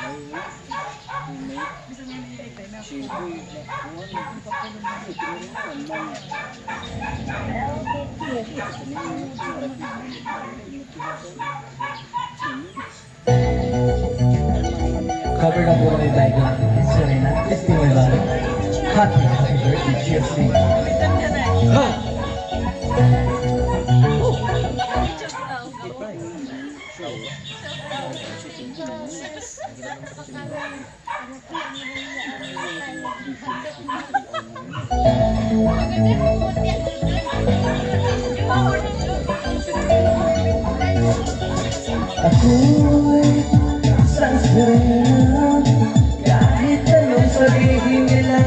Covered up all the like Serena, it's the way happy birthday, cheers to you. Ako'y isang sirena, kahit anong sabihin nila.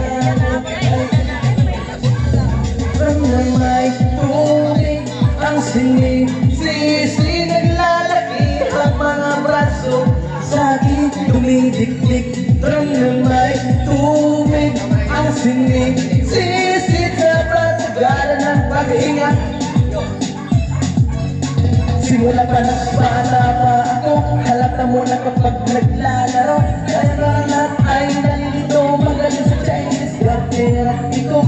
From na may tubig ang sinisisi, naglalaki ang mga braso sa akin dumidikdik. From na may tubig ang sinisisi sa patagalan ng paghinga. Simula pa ng bata pa ako, halata mo na kapag naglalaro. Kaya parang lahat ay nalilito, magaling sa Chinese garterati ko.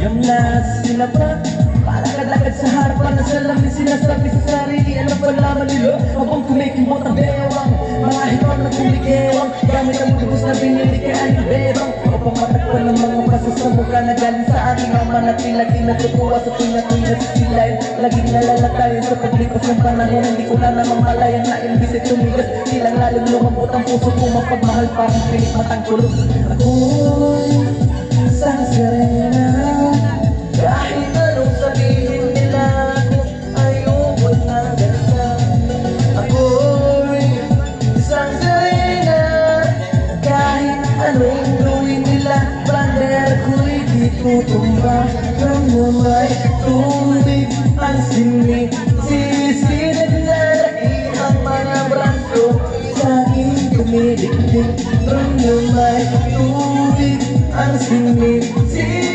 Yung nasinabra, palakad-lakad sa harapan na salamin, sinasabi sa sarili, ano pala malilo? Habang kumikimot ang bewang, mga hipang na kumikewang, gamit ang tubos na binili kay Alibebang. O pamatakpan ng mga paso sa mukha na galing sa aking ama na laging natutuwa sa tunya-tunya sa silayan. Laging nalalatayan sa paglipas ng panahon, hindi ko na namamalayan na imbis ay tumigas. Tilang lalong lumambot ang puso ko, mapagmahal parang pilit matang kulot. Ako'y isang sirena, kahit anong sabihin nila, ako ay ubod ng ganda. Ako'y isang sirena, kahit anong gawin nila, pander ko'y di tutumba. From na may tubig ang sinisisi, naglalaki ang mga braso sa aking dumidikdik. From na may tubig ang sinisisi.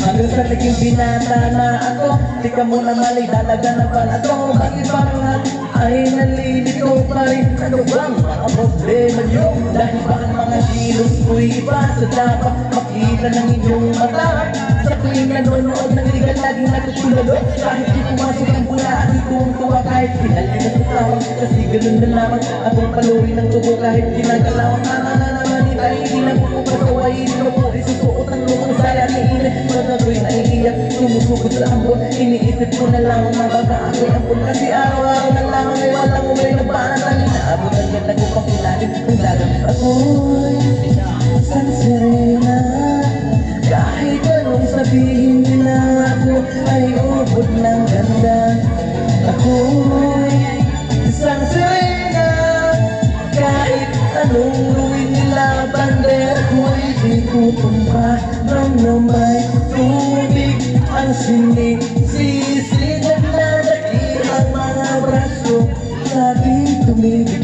Hanggang sa naging binata na ako, di ka muna mali, dalaga na pala to. Bakit parang lahat ay nalilito pa rin? Ano bang mga problema nyo? Dahil ba ang mga kilos ko'y iba sa dapat makita ng inyong mata? Sa tuwing nanonood ng ligal, laging natutulalo. Kahit di pumasok ang bula at ituwang-tuwa, kahit pinali na tutawag. Kasi ganun na naman akong palurin ng tubo, kahit ginagalaw ang naman dahil hindi na pupapasaway. Hindi na po isusuot ang lumang saya ni Ine. Ako'y naiiyak, sumusugod sa ambon. Iniisip ko na lang na baka ako'y ambon. Kasi araw-araw na lang ay walang umay na parang tangin na abot ang ganda ko pang ilalim ng dagat. Ako'y isang sirena, kahit anong sabihin nila, ako ay ubod ng ganda. Ako'y isang sirena, kahit anong gawin nila, bander ko'y di tutumba. From na may tubig ang sinisisi, naglalaki ang mga braso sa aking tumibig.